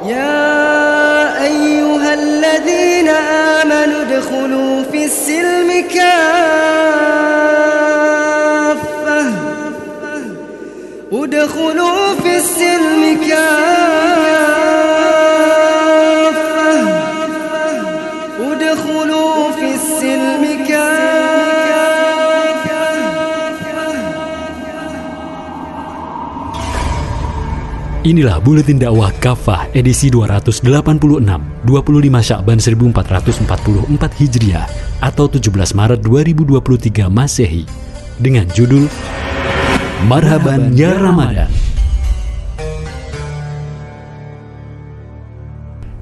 يا أيها الذين آمنوا ادخلوا في السلم كافة ادخلوا في السلم كافة ادخلوا في السلم كافة. Inilah Buletin Dakwah Kafah edisi 286, 25 Sya'ban 1444 Hijriah atau 17 Maret 2023 Masehi dengan judul Marhaban Ya Ramadan.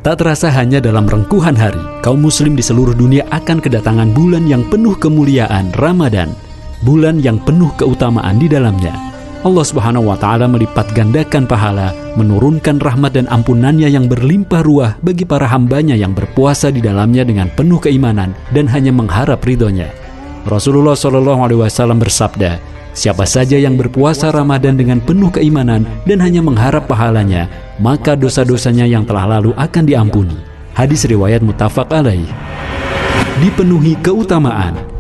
Tak terasa hanya dalam rengkuhan hari, kaum muslim di seluruh dunia akan kedatangan bulan yang penuh kemuliaan Ramadan, bulan yang penuh keutamaan di dalamnya. Allah Subhanahu wa Ta'ala melipat gandakan pahala, menurunkan rahmat dan ampunannya yang berlimpah ruah bagi para hambanya yang berpuasa di dalamnya dengan penuh keimanan dan hanya mengharap ridhonya. Rasulullah SAW bersabda, siapa saja yang berpuasa Ramadan dengan penuh keimanan dan hanya mengharap pahalanya, maka dosa-dosanya yang telah lalu akan diampuni. Hadis riwayat muttafaq alaih. Dipenuhi keutamaan.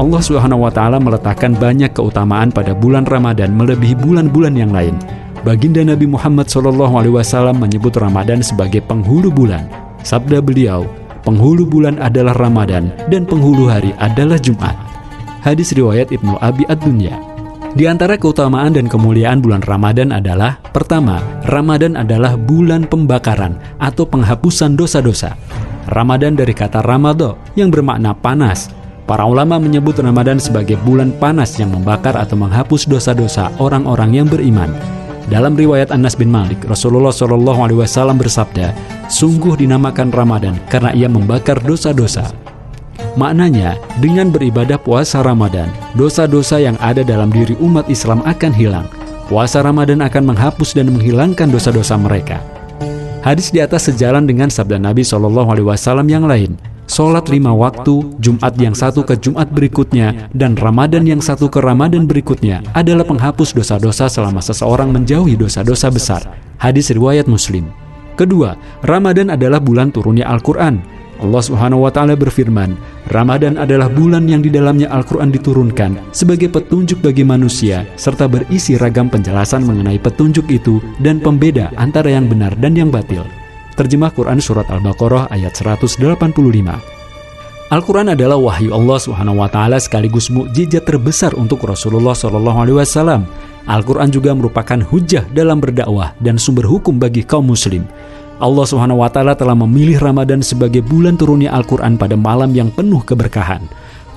Allah Subhanahu wa Ta'ala meletakkan banyak keutamaan pada bulan Ramadan melebihi bulan-bulan yang lain. Baginda Nabi Muhammad SAW menyebut Ramadan sebagai penghulu bulan. Sabda beliau, penghulu bulan adalah Ramadan dan penghulu hari adalah Jumat. Hadis riwayat Ibnu Abi Ad-Dunya. Di antara keutamaan dan kemuliaan bulan Ramadan adalah, pertama, Ramadan adalah bulan pembakaran atau penghapusan dosa-dosa. Ramadan dari kata Ramado yang bermakna panas. Para ulama menyebut Ramadan sebagai bulan panas yang membakar atau menghapus dosa-dosa orang-orang yang beriman. Dalam riwayat Anas bin Malik, Rasulullah SAW bersabda, sungguh dinamakan Ramadan karena ia membakar dosa-dosa. Maknanya, dengan beribadah puasa Ramadan, dosa-dosa yang ada dalam diri umat Islam akan hilang. Puasa Ramadan akan menghapus dan menghilangkan dosa-dosa mereka. Hadis di atas sejalan dengan sabda Nabi SAW yang lain. Sholat 5 waktu, Jumat yang satu ke Jumat berikutnya, dan Ramadan yang satu ke Ramadan berikutnya adalah penghapus dosa-dosa selama seseorang menjauhi dosa-dosa besar. Hadis riwayat Muslim. Kedua, Ramadan adalah bulan turunnya Al-Quran. Allah Subhanahu wa Ta'ala berfirman, Ramadan adalah bulan yang di dalamnya Al-Quran diturunkan sebagai petunjuk bagi manusia, serta berisi ragam penjelasan mengenai petunjuk itu dan pembeda antara yang benar dan yang batil. Terjemah Quran Surat Al-Baqarah ayat 185. Al-Quran adalah wahyu Allah Subhanahu wa Ta'ala sekaligus mukjizat terbesar untuk Rasulullah SAW. Al-Quran juga merupakan hujjah dalam berdakwah dan sumber hukum bagi kaum muslim. Allah Subhanahu wa Ta'ala telah memilih Ramadan sebagai bulan turunnya Al-Quran pada malam yang penuh keberkahan.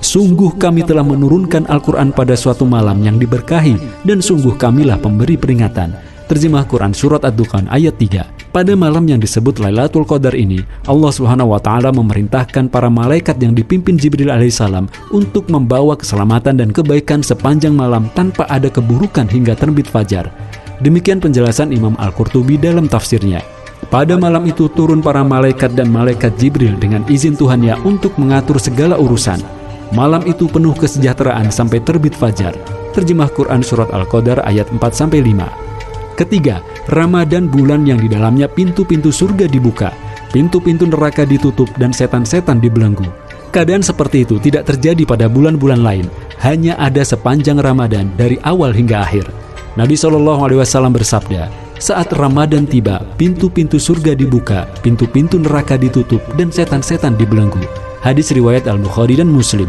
Sungguh kami telah menurunkan Al-Quran pada suatu malam yang diberkahi, dan sungguh kamilah pemberi peringatan. Terjemah Quran Surat Ad-Dukhan ayat 3. Pada malam yang disebut Lailatul Qadar ini, Allah Subhanahu wa Ta'ala memerintahkan para malaikat yang dipimpin Jibril alaihissalam untuk membawa keselamatan dan kebaikan sepanjang malam tanpa ada keburukan hingga terbit fajar. Demikian penjelasan Imam Al-Qurtubi dalam tafsirnya. Pada malam itu turun para malaikat dan malaikat Jibril dengan izin Tuhannya untuk mengatur segala urusan. Malam itu penuh kesejahteraan sampai terbit fajar. Terjemah Quran Surat Al-Qadar ayat 4-5. Ketiga, Ramadan bulan yang di dalamnya pintu-pintu surga dibuka, pintu-pintu neraka ditutup, dan setan-setan dibelenggu. Keadaan seperti itu tidak terjadi pada bulan-bulan lain, hanya ada sepanjang Ramadan dari awal hingga akhir. Nabi SAW bersabda, saat Ramadan tiba, pintu-pintu surga dibuka, pintu-pintu neraka ditutup, dan setan-setan dibelenggu. Hadis riwayat Al-Bukhari dan Muslim.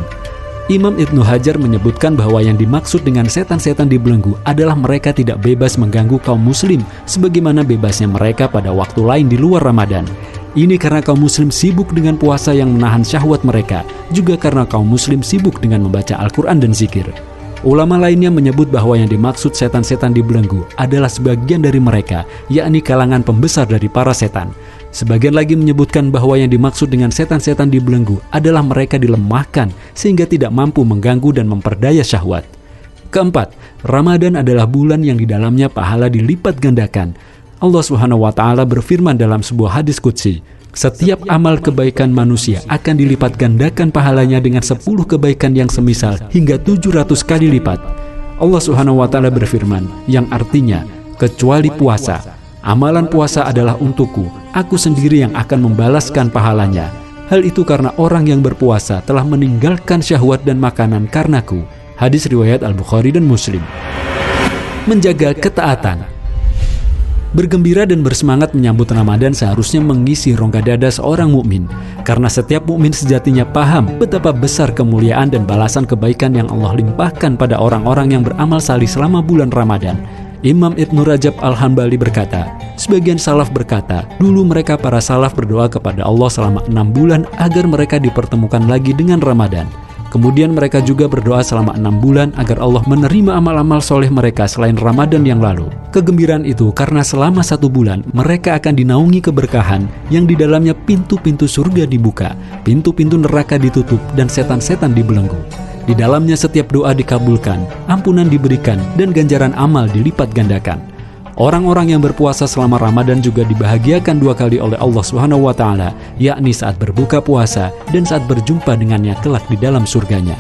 Imam Ibnu Hajar menyebutkan bahwa yang dimaksud dengan setan-setan dibelenggu adalah mereka tidak bebas mengganggu kaum muslim sebagaimana bebasnya mereka pada waktu lain di luar Ramadan. Ini karena kaum muslim sibuk dengan puasa yang menahan syahwat mereka, juga karena kaum muslim sibuk dengan membaca Al-Quran dan zikir. Ulama lainnya menyebut bahwa yang dimaksud setan-setan dibelenggu adalah sebagian dari mereka, yakni kalangan pembesar dari para setan. Sebagian lagi menyebutkan bahwa yang dimaksud dengan setan-setan dibelenggu adalah mereka dilemahkan sehingga tidak mampu mengganggu dan memperdaya syahwat. Keempat, Ramadan adalah bulan yang di dalamnya pahala dilipat gandakan. Allah Subhanahu wa Ta'ala berfirman dalam sebuah hadis qudsi, setiap amal kebaikan manusia akan dilipat gandakan pahalanya dengan 10 kebaikan yang semisal hingga 700 kali lipat. Allah Subhanahu wa Ta'ala berfirman, yang artinya kecuali puasa, Amalan puasa adalah untukku, aku sendiri yang akan membalaskan pahalanya. Hal itu karena orang yang berpuasa telah meninggalkan syahwat dan makanan karenaku. Hadis riwayat Al-Bukhari dan Muslim. Menjaga ketaatan. Bergembira dan bersemangat menyambut Ramadan seharusnya mengisi rongga dada seorang mukmin, karena setiap mukmin sejatinya paham betapa besar kemuliaan dan balasan kebaikan yang Allah limpahkan pada orang-orang yang beramal salih selama bulan Ramadan. Imam Ibnu Rajab Al-Hambali berkata, sebagian salaf berkata, dulu mereka para salaf berdoa kepada Allah selama 6 bulan agar mereka dipertemukan lagi dengan Ramadan. Kemudian mereka juga berdoa selama 6 bulan agar Allah menerima amal-amal soleh mereka selain Ramadan yang lalu. Kegembiraan itu karena selama 1 bulan mereka akan dinaungi keberkahan yang di dalamnya pintu-pintu surga dibuka, pintu-pintu neraka ditutup, dan setan-setan dibelenggu. Di dalamnya setiap doa dikabulkan, ampunan diberikan, dan ganjaran amal dilipat gandakan. Orang-orang yang berpuasa selama Ramadan juga dibahagiakan 2 kali oleh Allah SWT, yakni saat berbuka puasa dan saat berjumpa dengannya kelak di dalam surganya.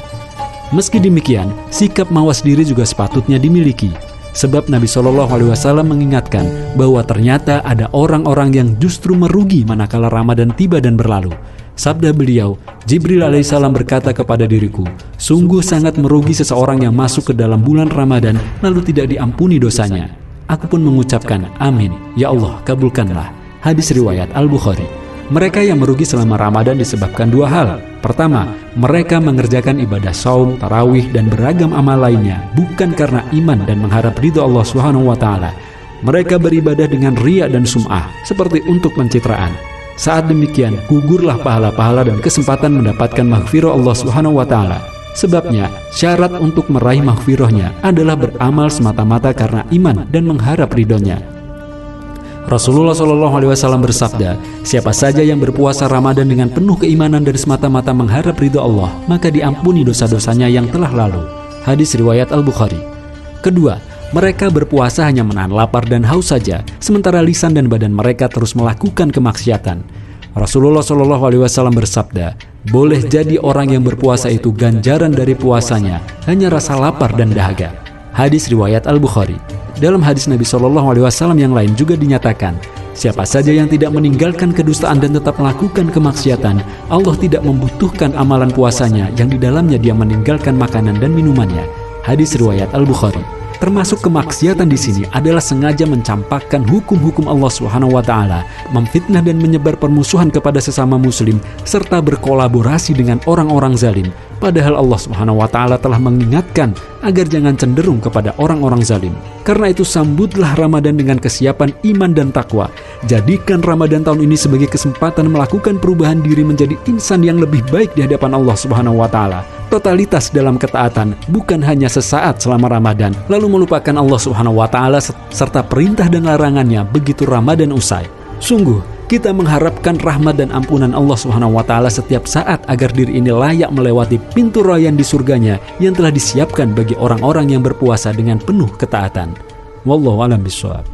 Meski demikian, sikap mawas diri juga sepatutnya dimiliki. Sebab Nabi SAW mengingatkan bahwa ternyata ada orang-orang yang justru merugi manakala Ramadan tiba dan berlalu. Sabda beliau, Jibril alaihissalam berkata kepada diriku, sungguh sangat merugi seseorang yang masuk ke dalam bulan Ramadan lalu tidak diampuni dosanya. Aku pun mengucapkan, amin, ya Allah kabulkanlah. Hadis riwayat Al-Bukhari. Mereka yang merugi selama Ramadan disebabkan 2 hal. Pertama, mereka mengerjakan ibadah saum, tarawih, dan beragam amal lainnya bukan karena iman dan mengharap ridho Allah SWT. Mereka beribadah dengan riya dan sum'ah, seperti untuk pencitraan. Saat demikian, gugurlah pahala-pahala dan kesempatan mendapatkan maghfirah Allah SWT. Sebabnya, syarat untuk meraih maghfirahnya adalah beramal semata-mata karena iman dan mengharap ridhonya. Rasulullah SAW bersabda, siapa saja yang berpuasa Ramadan dengan penuh keimanan dan semata-mata mengharap ridho Allah, maka diampuni dosa-dosanya yang telah lalu. Hadis riwayat Al-Bukhari. Kedua, mereka berpuasa hanya menahan lapar dan haus saja, sementara lisan dan badan mereka terus melakukan kemaksiatan. Rasulullah SAW bersabda, boleh jadi orang yang berpuasa itu ganjaran dari puasanya hanya rasa lapar dan dahaga. Hadis riwayat Al-Bukhari. Dalam hadis Nabi SAW yang lain juga dinyatakan, siapa saja yang tidak meninggalkan kedustaan dan tetap melakukan kemaksiatan, Allah tidak membutuhkan amalan puasanya yang di dalamnya dia meninggalkan makanan dan minumannya. Hadis riwayat Al-Bukhari. Termasuk kemaksiatan di sini adalah sengaja mencampakkan hukum-hukum Allah SWT, memfitnah dan menyebar permusuhan kepada sesama muslim, serta berkolaborasi dengan orang-orang zalim. Padahal Allah SWT telah mengingatkan agar jangan cenderung kepada orang-orang zalim. Karena itu sambutlah Ramadan dengan kesiapan iman dan takwa. Jadikan Ramadan tahun ini sebagai kesempatan melakukan perubahan diri menjadi insan yang lebih baik di hadapan Allah SWT. Totalitas dalam ketaatan, bukan hanya sesaat selama Ramadan, lalu melupakan Allah SWT serta perintah dan larangannya begitu Ramadan usai. Sungguh, kita mengharapkan rahmat dan ampunan Allah SWT setiap saat agar diri ini layak melewati pintu rayyan di surganya yang telah disiapkan bagi orang-orang yang berpuasa dengan penuh ketaatan. Wallahu a'lam bishawab.